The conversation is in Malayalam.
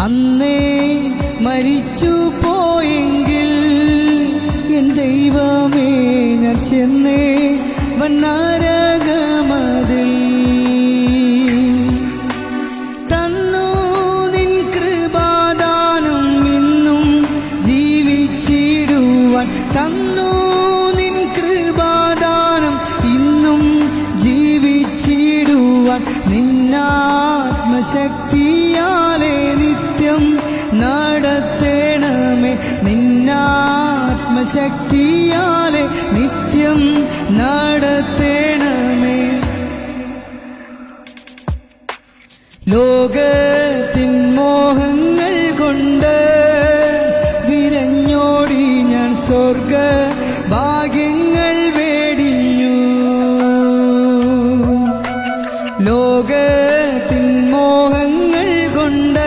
അന്നേ മരിച്ചു പോയെങ്കിൽ എൻ ദൈവമേ ഞാൻ ചെന്നേ വന്നരകമതിൽ. തന്നു നിൻ കൃപാദാനം ഇന്നും ജീവിച്ചിടുവാൻ, തന്നു നിൻ കൃപാദാനം ഇന്നും ജീവിച്ചിടുവാൻ. നിന്നാത്മശക്തിയാലെ നിത്യം നടത്തേണമേ, നിന്നാത്മശക്തിയാലെ നിത്യം നടത്തേണമേ. ലോകത്തിൻ മോഹങ്ങൾ കൊണ്ട് വിരഞ്ഞോടി ഞാൻ സ്വർഗ ഭാഗ്യങ്ങൾ വേടിഞ്ഞു. ലോകത്തിൻ മോഹങ്ങൾ കൊണ്ട്